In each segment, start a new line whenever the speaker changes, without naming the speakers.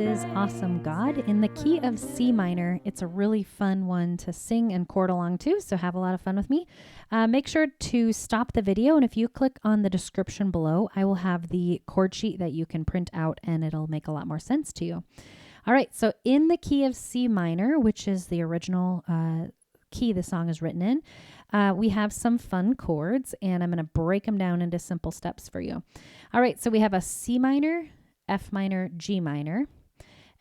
is Awesome God in the key of C minor. It's a really fun one to sing and chord along to, so have a lot of fun with me. Make sure to stop the video, and if you click on the description below, I will have the chord sheet that you can print out, and it'll make a lot more sense to you. All right, so in the key of C minor, which is the original key the song is written in, we have some fun chords, and I'm going to break them down into simple steps for you. All right, so we have a C minor, F minor, G minor,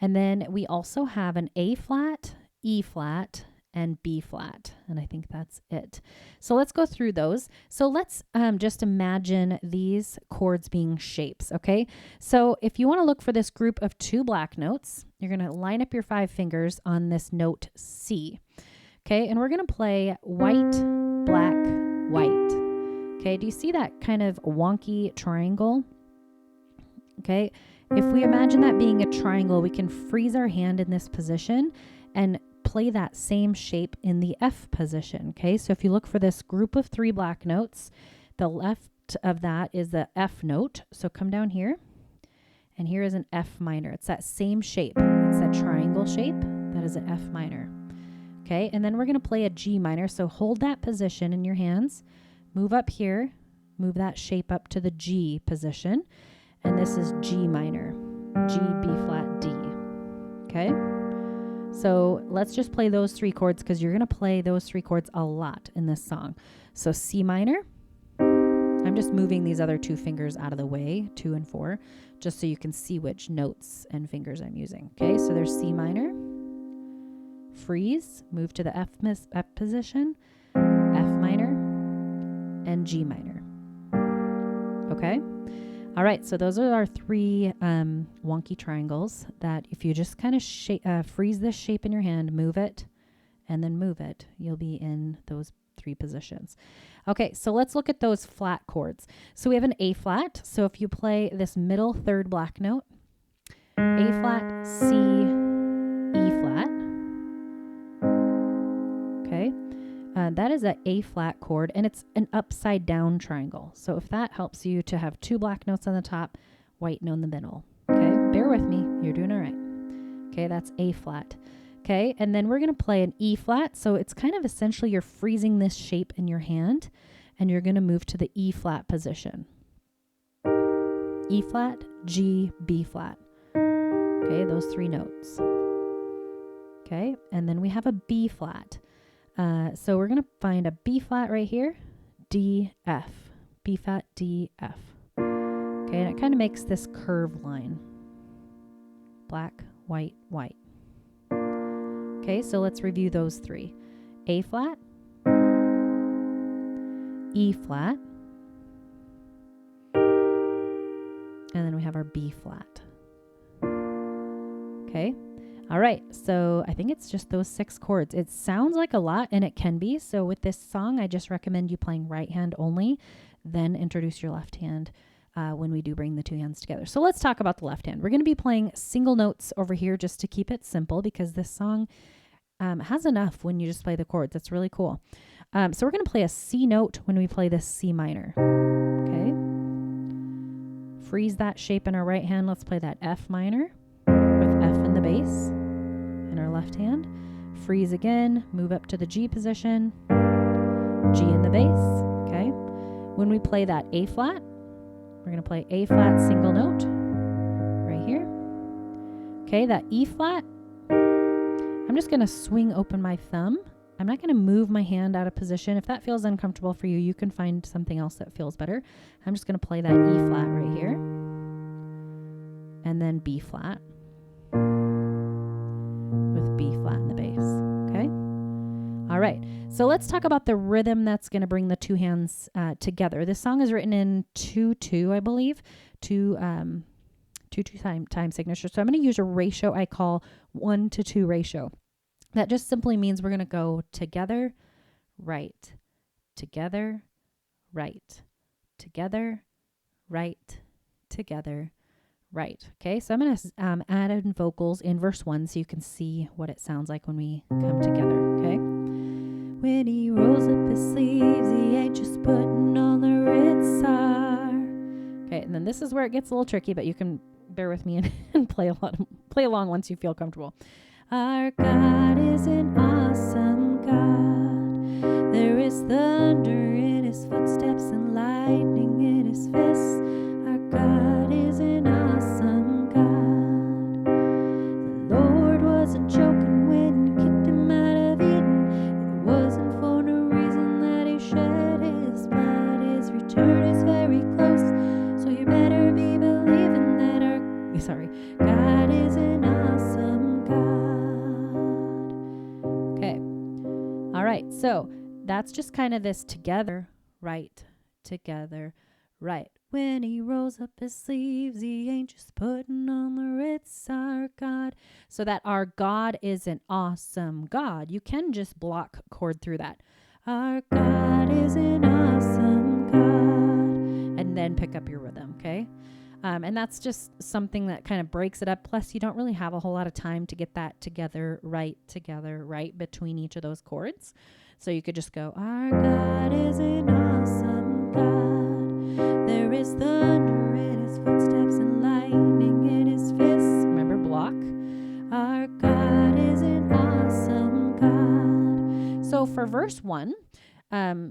and then we also have an A flat, E flat, and B flat, and I think that's it. So let's go through those. So let's just imagine these chords being shapes, okay? So if you want to look for this group of 2 black notes, you're going to line up your 5 fingers on this note C, okay? And we're going to play white, black, white, okay? Do you see that kind of wonky triangle? Okay, if we imagine that being a triangle, we can freeze our hand in this position and play that same shape in the F position. Okay, so if you look for this group of 3 black notes, the left of that is the F note. So come down here, and here is an F minor. It's that same shape. It's that triangle shape. That is an F minor. Okay, and then we're going to play a G minor. So hold that position in your hands, move up here, move that shape up to the G position. And this is G minor, G, B flat, D, okay? So let's just play those 3 chords because you're going to play those 3 chords a lot in this song. So C minor, I'm just moving these other 2 fingers out of the way, 2 and 4, just so you can see which notes and fingers I'm using, okay? So there's C minor, freeze, move to the F position, F minor, and G minor, okay? All right, so those are our 3 wonky triangles that if you just kind of freeze this shape in your hand, move it, and then move it, you'll be in those 3 positions. Okay, so let's look at those flat chords. So we have an A flat. So if you play this middle 3rd black note, A flat, C, E flat, okay? That is an A flat chord, and it's an upside down triangle. So if that helps you to have 2 black notes on the top, white note in the middle, okay? Bear with me, you're doing all right. Okay, that's A flat. Okay, and then we're going to play an E flat. So it's kind of essentially you're freezing this shape in your hand, and you're going to move to the E flat position. E flat, G, B flat. Okay, those 3 notes. Okay, and then we have a B flat. So we're going to find a B flat right here, D, F, B flat, D, F. Okay, and it kind of makes this curved line. Black, white, white. Okay, so let's review those 3. A flat, E flat, and then we have our B flat. Okay. All right, so I think it's just those 6 chords. It sounds like a lot, and it can be. So with this song, I just recommend you playing right hand only, then introduce your left hand when we do bring the 2 hands together. So let's talk about the left hand. We're going to be playing single notes over here just to keep it simple because this song has enough when you just play the chords. That's really cool. So we're going to play a C note when we play this C minor. Okay. Freeze that shape in our right hand. Let's play that F minor with F in the bass. In our left hand, freeze again, move up to the G position, G in the bass, okay? When we play that A flat, we're going to play A flat single note right here. Okay, that E flat, I'm just going to swing open my thumb. I'm not going to move my hand out of position. If that feels uncomfortable for you, you can find something else that feels better. I'm just going to play that E flat right here, and then B flat. With B flat in the bass, okay? All right, so let's talk about the rhythm that's going to bring the 2 hands together. This song is written in 2-2, I believe, 2-2 time signature. So I'm going to use a ratio I call 1-2 ratio. That just simply means we're going to go together, right, together, right, together, right, together, right. Okay, so I'm going to add in vocals in verse 1 so you can see what it sounds like when we come together, okay? When he rolls up his sleeves, he ain't just putting on the Ritz star. Okay, and then this is where it gets a little tricky, but you can bear with me and play play along once you feel comfortable. Our God is an awesome God. There is thunder in his footsteps and lightning in his fists. Our God is an awesome God. The Lord wasn't joking when he kicked him out of Eden. It wasn't for no reason that he shed his blood. His return is very close, so you better be believing that God is an awesome God. Okay. All right. So that's just kind of this together, right, together, right. When he rolls up his sleeves, he ain't just putting on the Ritz. Our God. So that our God is an awesome God. You can just block chord through that. Our God is an awesome God. And then pick up your rhythm, okay? And that's just something that kind of breaks it up. Plus, you don't really have a whole lot of time to get that together, right, between each of those chords. So you could just go, our God is an awesome God. There is thunder in his footsteps and lightning in his fists. Remember, block. Our God is an awesome God. So for verse 1,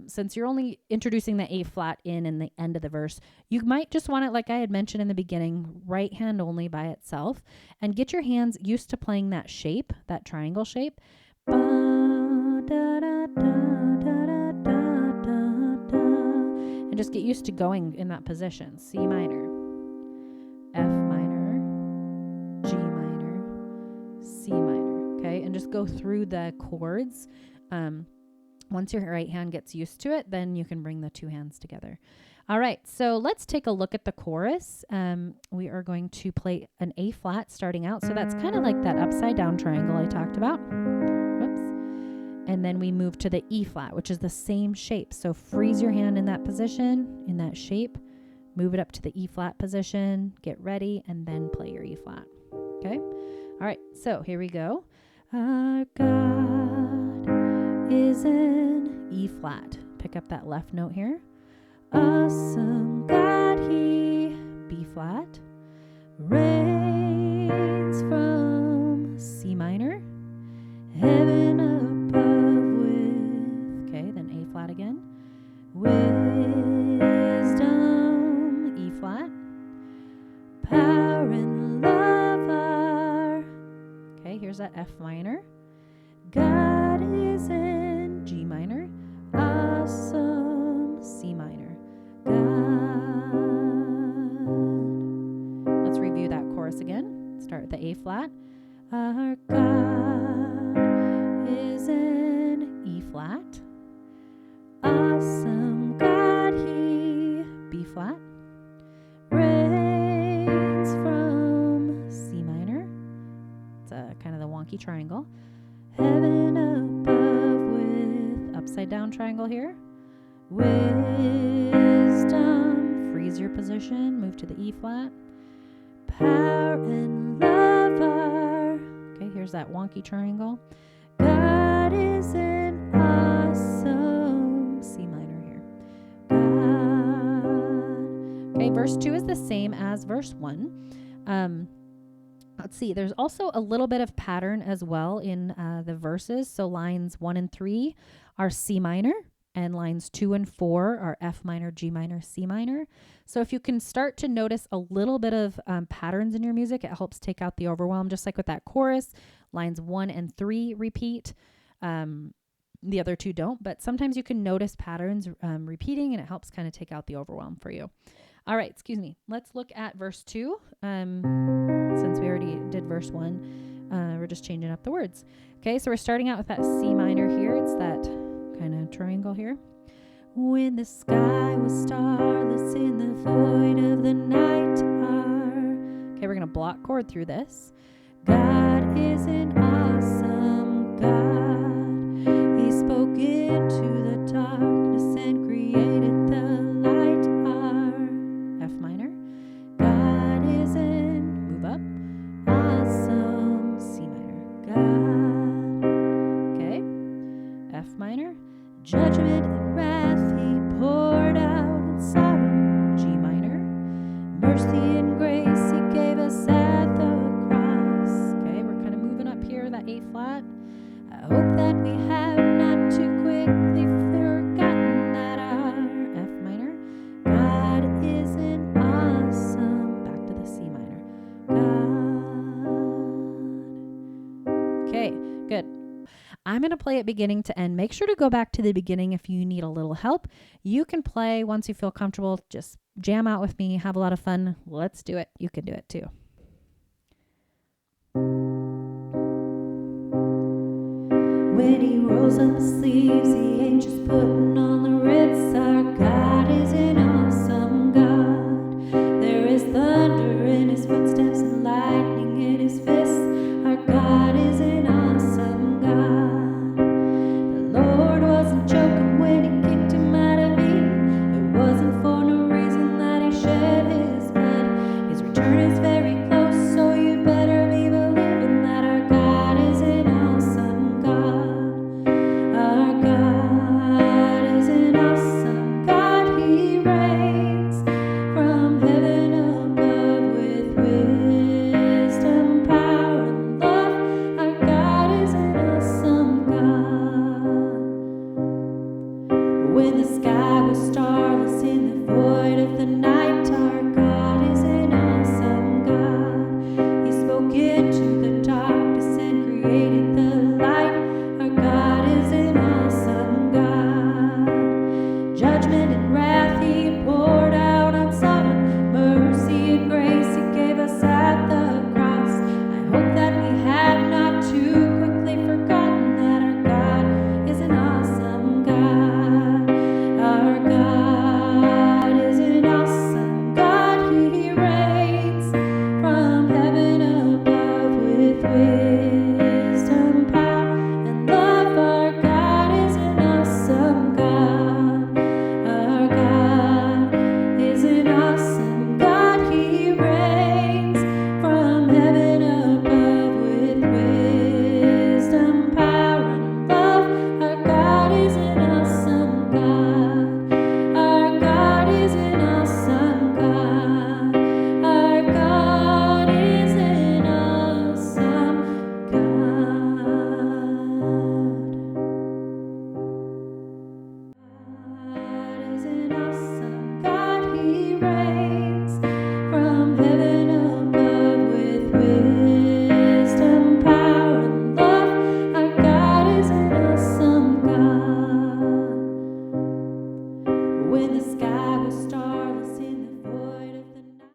since you're only introducing the A flat in the end of the verse, you might just want it, like I had mentioned in the beginning, right hand only by itself, and get your hands used to playing that shape, that triangle shape. And just get used to going in that position. C minor, F minor, G minor, C minor, okay? And just go through the chords. Once your right hand gets used to it, then you can bring the two hands together. All right, so let's take a look at the chorus. We are going to play an A flat starting out. So that's kind of like that upside down triangle I talked about. Whoops. And then we move to the E flat, which is the same shape. So freeze your hand in that position, in that shape. Move it up to the E flat position, get ready, and then play your E flat. Okay? All right, so here we go. Our God is an E flat. Pick up that left note here. Awesome God, he, B flat, reigns from C minor, heaven above with, okay, then A flat again, wisdom, E flat, power and love are, okay, here's that F minor, God is in G minor, awesome, C minor, God. Let's review that chorus again. Start with the A flat. Our God is in E flat, awesome God, he, B flat, reigns from C minor. It's kind of the wonky triangle. Heaven above with upside down triangle here. Wisdom, freeze your position, move to the E flat. Power and love are, okay, here's that wonky triangle. God is an awesome, C minor here. God. Okay, verse 2 is the same as verse 1. Let's see, there's also a little bit of pattern as well in the verses. So lines 1 and 3 are C minor, and lines 2 and 4 are F minor, G minor, C minor. So if you can start to notice a little bit of patterns in your music, it helps take out the overwhelm, just like with that chorus. Lines 1 and 3 repeat. The other two don't, but sometimes you can notice patterns repeating, and it helps kind of take out the overwhelm for you. All right, excuse me. Let's look at verse 2. Since we already did verse 1, we're just changing up the words. Okay, so we're starting out with that C minor here. It's that kind of triangle here. When the sky was starless in the void of the night hour. Okay, we're going to block chord through this. God is an awesome God. He spoke into the darkness and created the light hour. F minor. God is in, move up, awesome, C minor. God. Okay, F minor. Judgment and wrath he poured out in sorrow, G minor. Mercy and grace he gave us at the cross, I'm going to play it beginning to end. Make sure to go back to the beginning if you need a little help. You can play once you feel comfortable. Just jam out with me. Have a lot of fun. Let's do it. You can do it too. When he rolls up his sleeves, he ain't just putting on the red side.